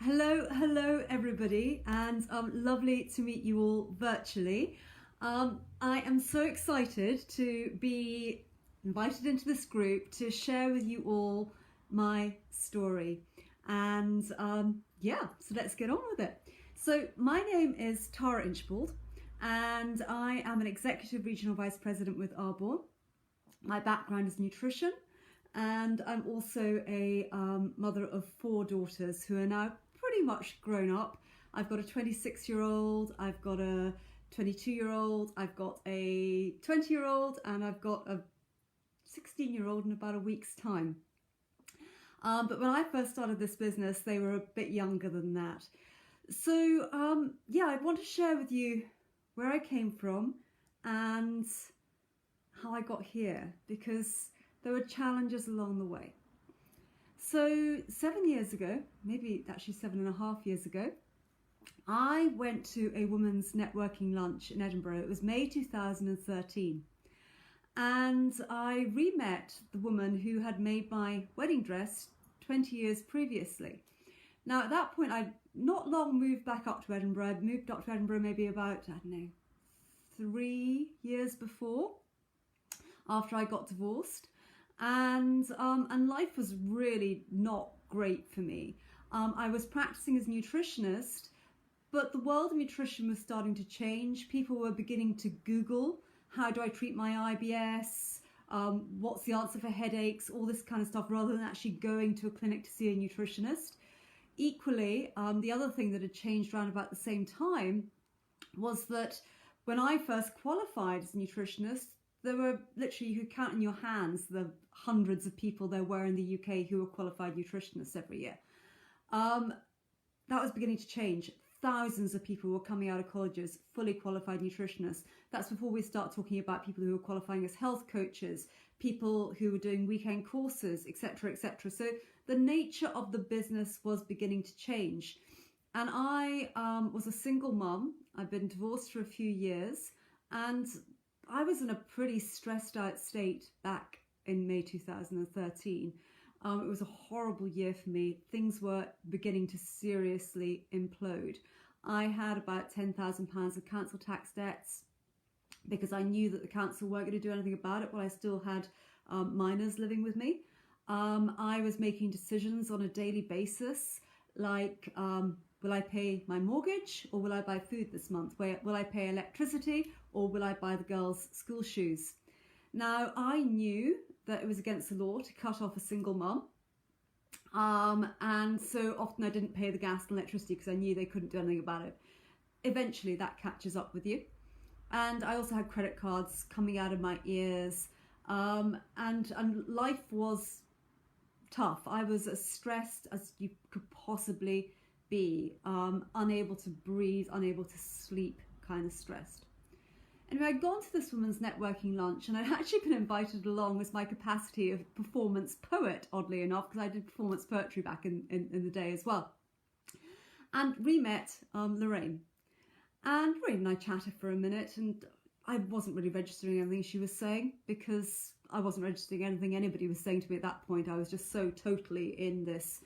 Hello everybody, and lovely to meet you all virtually. I am so excited to be invited into this group to share with you all my story. And so let's get on with it. So my name is Tara Inchbald, and I am an Executive Regional Vice President with Arbonne. My background is nutrition, and I'm also a mother of 4 daughters who are now pretty much grown up. I've got a 26-year-old, I've got a 22-year-old, I've got a 20-year-old, and I've got a 16-year-old in about a week's time. But when I first started this business, they were a bit younger than that. So I want to share with you where I came from and how I got here, because there were challenges along the way. So 7 years ago, maybe actually 7.5 years ago, I went to a women's networking lunch in Edinburgh. It was May 2013. And I re-met the woman who had made my wedding dress 20 years previously. Now at that point, I'd not long moved back up to Edinburgh. I'd moved up to Edinburgh maybe about, 3 years before, after I got divorced. And life was really not great for me. I was practicing as a nutritionist, but the world of nutrition was starting to change. People were beginning to Google, how do I treat my IBS? What's the answer for headaches? All this kind of stuff, rather than actually going to a clinic to see a nutritionist. Equally, the other thing that had changed around about the same time was that when I first qualified as a nutritionist, there were literally, you could count in your hands the hundreds of people there were in the UK who were qualified nutritionists every year. That was beginning to change. Thousands of people were coming out of colleges, fully qualified nutritionists. That's before we start talking about people who were qualifying as health coaches, people who were doing weekend courses, etc., etc. So the nature of the business was beginning to change. And I was a single mum. I'd been divorced for a few years, and I was in a pretty stressed out state back in May 2013. It was a horrible year for me. Things were beginning to seriously implode. I had about £10,000 of council tax debts because I knew that the council weren't going to do anything about it while I still had minors living with me. I was making decisions on a daily basis, like will I pay my mortgage, or will I buy food this month? Will I pay electricity, or will I buy the girls' school shoes? Now, I knew that it was against the law to cut off a single mum. And so often I didn't pay the gas and electricity because I knew they couldn't do anything about it. Eventually that catches up with you. And I also had credit cards coming out of my ears. And life was tough. I was as stressed as you could possibly be, unable to breathe, unable to sleep, kind of stressed. Anyway, I'd gone to this women's networking lunch, and I'd actually been invited along as my capacity of performance poet, oddly enough, because I did performance poetry back in the day as well. And re-met Lorraine. And Lorraine and I chatted for a minute, and I wasn't really registering anything she was saying, because I wasn't registering anything anybody was saying to me at that point. I was just so totally in this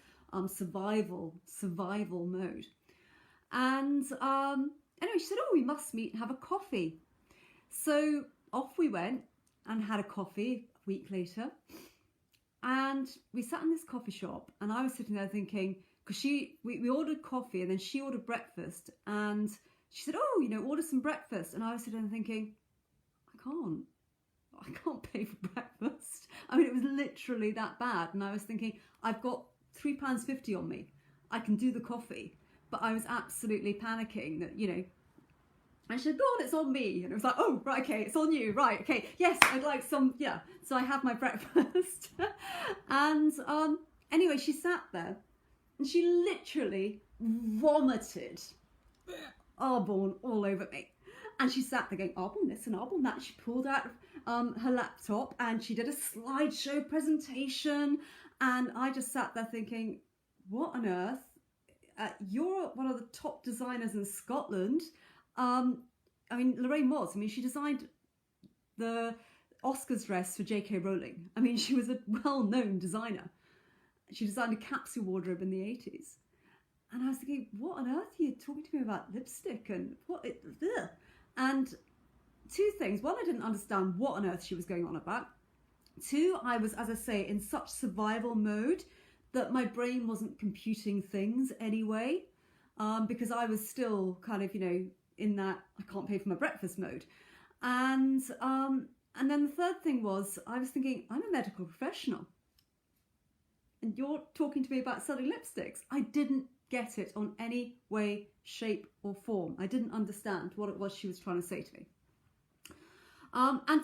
survival mode. And anyway, she said, oh, we must meet and have a coffee. So off we went and had a coffee a week later. And we sat in this coffee shop, and I was sitting there thinking, because we ordered coffee and then she ordered breakfast, and she said, oh, order some breakfast. And I was sitting there thinking, I can't pay for breakfast. I mean, it was literally that bad. And I was thinking, I've got £3.50 on me. I can do the coffee. But I was absolutely panicking that, and she said, go on, it's on me. And it was like, oh, right, okay, it's on you. Right, okay, yes, I'd like some, yeah. So I had my breakfast. And anyway, she sat there and she literally vomited Arbonne all over me. And she sat there going, Arbonne this and Arbonne that. She pulled out her laptop and she did a slideshow presentation. And I just sat there thinking, what on earth? You're one of the top designers in Scotland. I mean, Lorraine was. I mean, she designed the Oscars dress for J.K. Rowling. I mean, she was a well-known designer. She designed a capsule wardrobe in the 80s. And I was thinking, what on earth are you talking to me about lipstick and what? Ugh. And two things. One, I didn't understand what on earth she was going on about. Two, I was, as I say, in such survival mode that my brain wasn't computing things anyway, because I was still kind of, in that I can't pay for my breakfast mode. And then the third thing was, I was thinking, I'm a medical professional. And you're talking to me about selling lipsticks. I didn't get it on any way, shape or form. I didn't understand what it was she was trying to say to me. And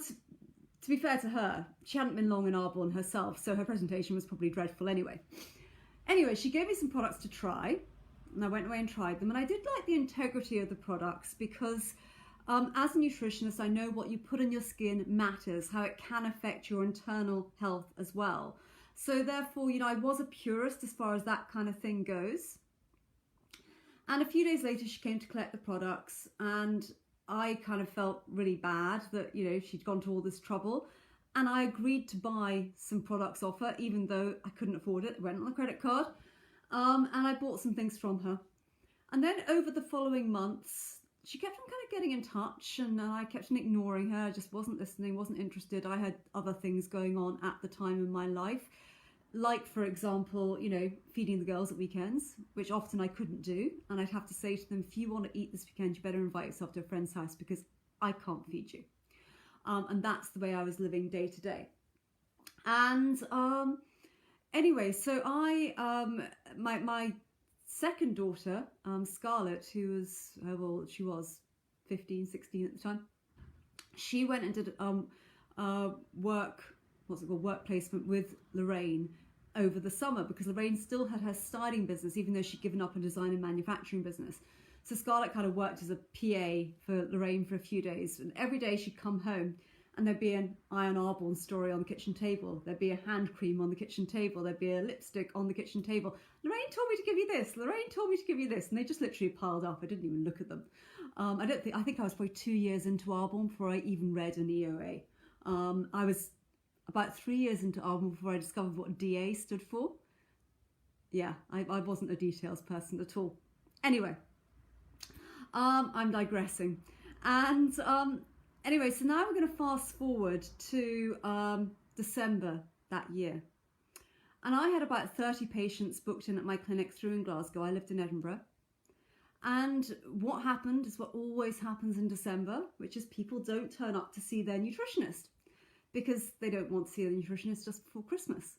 to be fair to her, she hadn't been long in Arbonne herself, so her presentation was probably dreadful anyway. Anyway, she gave me some products to try, and I went away and tried them. And I did like the integrity of the products because as a nutritionist, I know what you put in your skin matters, how it can affect your internal health as well. So therefore, I was a purist as far as that kind of thing goes. And a few days later, she came to collect the products, and I kind of felt really bad that, she'd gone to all this trouble. And I agreed to buy some products off her, even though I couldn't afford it. It went on a credit card. And I bought some things from her. And then over the following months, she kept on kind of getting in touch, and I kept on ignoring her. I just wasn't listening, wasn't interested. I had other things going on at the time in my life. Like, for example, feeding the girls at weekends, which often I couldn't do. And I'd have to say to them, if you want to eat this weekend, you better invite yourself to a friend's house because I can't feed you. And that's the way I was living day to day. And anyway, so my second daughter, Scarlett, who was, she was 15, 16 at the time, she went and did work placement with Lorraine over the summer because Lorraine still had her styling business, even though she'd given up a design and manufacturing business. So Scarlett kind of worked as a PA for Lorraine for a few days, and every day she'd come home and there'd be an Iron Arbonne story on the kitchen table. There'd be a hand cream on the kitchen table. There'd be a lipstick on the kitchen table. Lorraine told me to give you this. Lorraine told me to give you this. And they just literally piled up. I didn't even look at them. I think I was probably 2 years into Arbonne before I even read an EOA. I was about 3 years into Arbonne before I discovered what DA stood for. Yeah, I wasn't a details person at all. Anyway, I'm digressing. And anyway, so now we're going to fast forward to December that year. And I had about 30 patients booked in at my clinic through in Glasgow. I lived in Edinburgh. And what happened is what always happens in December, which is people don't turn up to see their nutritionist because they don't want to see the nutritionist just before Christmas.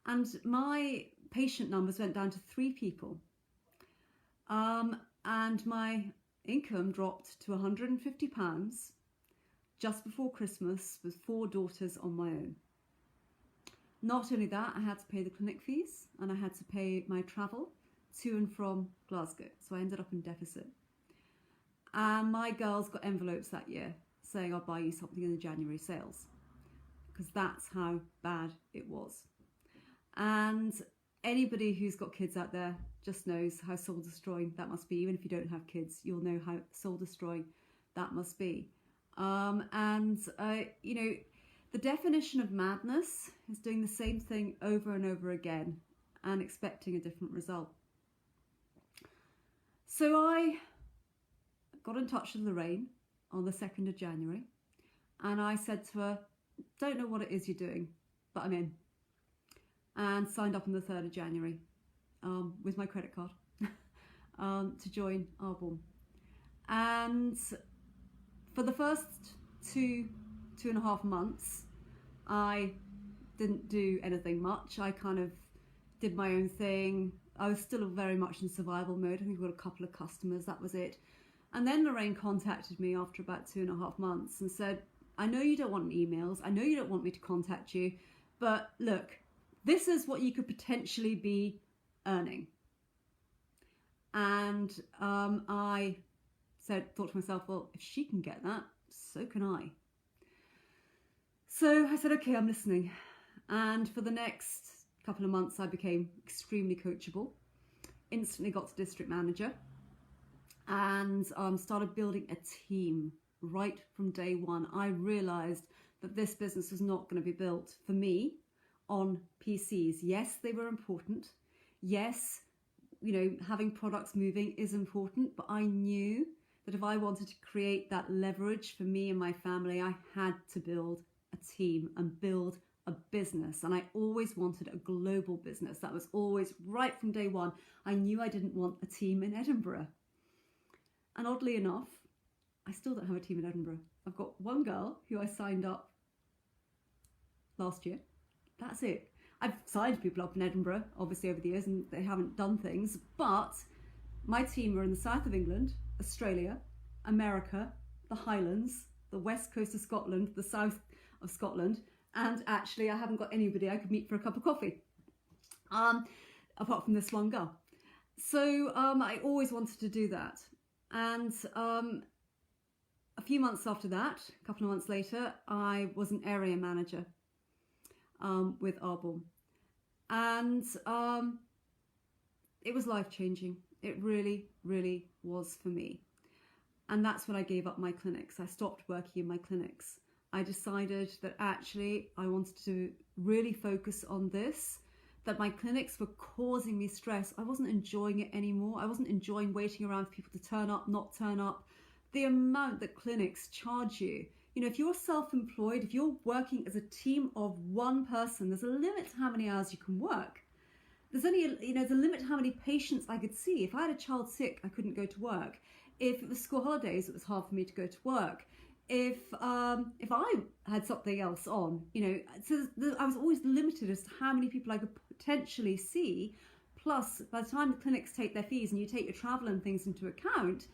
And my patient numbers went down to 3 people. And my income dropped to £150 just before Christmas with 4 daughters on my own. Not only that, I had to pay the clinic fees and I had to pay my travel to and from Glasgow. So I ended up in deficit. And my girls got envelopes that year saying, I'll buy you something in the January sales. Because that's how bad it was. And anybody who's got kids out there just knows how soul destroying that must be. Even if you don't have kids, you'll know how soul destroying that must be. The definition of madness is doing the same thing over and over again and expecting a different result. So I got in touch with Lorraine on the 2nd of January and I said to her, don't know what it is you're doing, but I'm in. And signed up on the 3rd of January with my credit card to join Arbonne. And for the first 2.5 months, I didn't do anything much. I kind of did my own thing. I was still very much in survival mode. I think we got a couple of customers, that was it. And then Lorraine contacted me after about 2.5 months and said, I know you don't want emails. I know you don't want me to contact you, but look, this is what you could potentially be earning. And I thought to myself, well, if she can get that, so can I. So I said, okay, I'm listening. And for the next couple of months, I became extremely coachable, instantly got to district manager and started building a team right from day one. I realized that this business was not going to be built for me on PCs. Yes, they were important. Yes, having products moving is important, but I knew that if I wanted to create that leverage for me and my family, I had to build a team and build a business. And I always wanted a global business. That was always right from day one. I knew I didn't want a team in Edinburgh. And oddly enough, I still don't have a team in Edinburgh. I've got one girl who I signed up last year. That's it. I've signed people up in Edinburgh, obviously, over the years, and they haven't done things. But my team are in the south of England, Australia, America, the Highlands, the west coast of Scotland, the south of Scotland, and actually I haven't got anybody I could meet for a cup of coffee, apart from this one girl. So I always wanted to do that. And a few months after that, a couple of months later, I was an area manager with Arbonne. And it was life-changing. It really, really was for me. And that's when I gave up my clinics. I stopped working in my clinics. I decided that actually I wanted to really focus on this, that my clinics were causing me stress. I wasn't enjoying it anymore. I wasn't enjoying waiting around for people to turn up, not turn up. The amount that clinics charge you. If you're self-employed, if you're working as a team of one person, there's a limit to how many hours you can work. There's only, there's a limit to how many patients I could see. If I had a child sick, I couldn't go to work. If it was school holidays, it was hard for me to go to work. If I had something else on, so I was always limited as to how many people I could potentially see. Plus, by the time the clinics take their fees and you take your travel and things into account,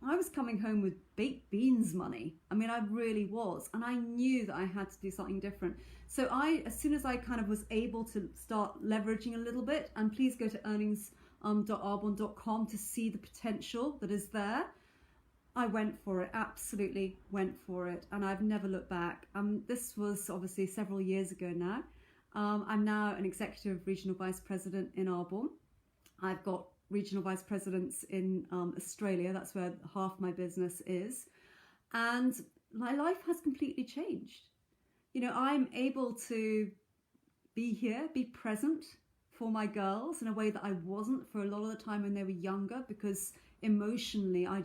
I was coming home with baked beans money. I mean, I really was. And I knew that I had to do something different. So as soon as I kind of was able to start leveraging a little bit, and please go to earnings.arbonne.com to see the potential that is there, I went for it, absolutely went for it. And I've never looked back. This was obviously several years ago now. I'm now an executive regional vice president in Arbonne. I've got regional vice presidents in Australia. That's where half my business is. And my life has completely changed. I'm able to be here, be present for my girls in a way that I wasn't for a lot of the time when they were younger, because emotionally I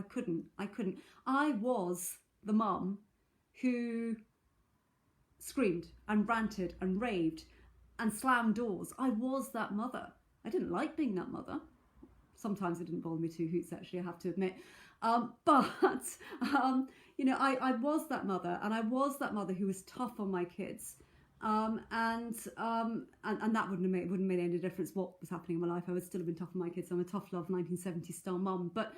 couldn't. I was the mum who screamed and ranted and raved and slammed doors. I was that mother. I didn't like being that mother. Sometimes it didn't bother me two hoots, actually, I have to admit. But I was that mother, and I was that mother who was tough on my kids. And that wouldn't have made any difference what was happening in my life. I would still have been tough on my kids. I'm a tough love 1970s style mum. But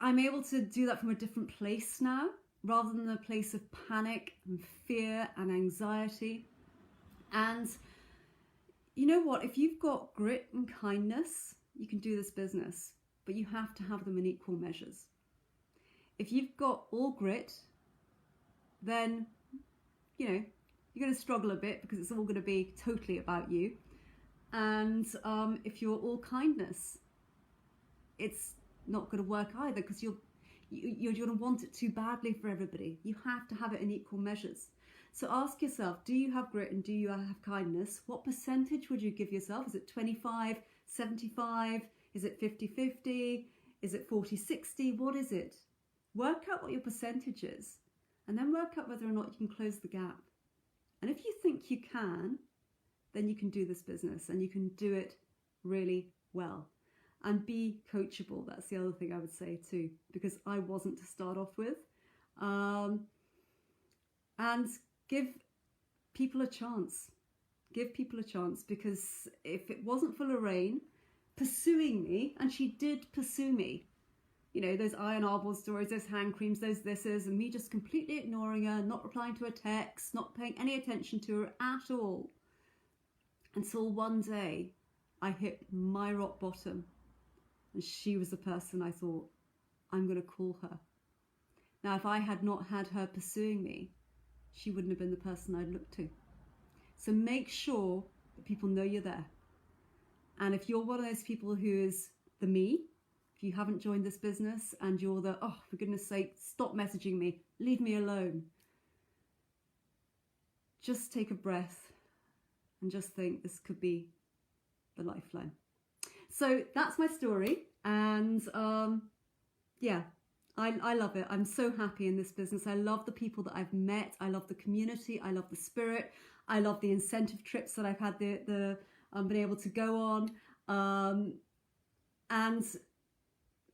I'm able to do that from a different place now, rather than a place of panic and fear and anxiety. And you know what? If you've got grit and kindness, you can do this business, but you have to have them in equal measures. If you've got all grit, then, you're going to struggle a bit because it's all going to be totally about you. And if you're all kindness, it's not going to work either, because you're going to want it too badly for everybody. You have to have it in equal measures. So ask yourself, do you have grit and do you have kindness? What percentage would you give yourself? Is it 25, 75? Is it 50-50? Is it 40-60? What is it? Work out what your percentage is, and then work out whether or not you can close the gap. And if you think you can, then you can do this business, and you can do it really well. And be coachable. That's the other thing I would say too, because I wasn't to start off with. And give people a chance. Give people a chance, because if it wasn't for Lorraine pursuing me, and she did pursue me, those iron Arbonne stories, those hand creams, those thises, and me just completely ignoring her, not replying to her texts, not paying any attention to her at all, until one day I hit my rock bottom. And she was the person I thought, I'm going to call her. Now, if I had not had her pursuing me, she wouldn't have been the person I'd look to. So make sure that people know you're there. And if you're one of those people who is the me, if you haven't joined this business and you're the, oh, for goodness sake, stop messaging me, leave me alone. Just take a breath and just think this could be the lifeline. So that's my story, and yeah, I love it. I'm so happy in this business. I love the people that I've met. I love the community. I love the spirit. I love the incentive trips that I've had been able to go on, and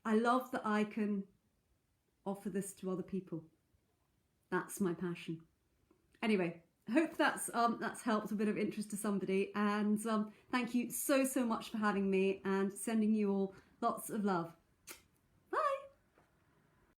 I love that I can offer this to other people. That's my passion. Anyway, I hope that's helped a bit of interest to somebody, and thank you so much for having me, and sending you all lots of love.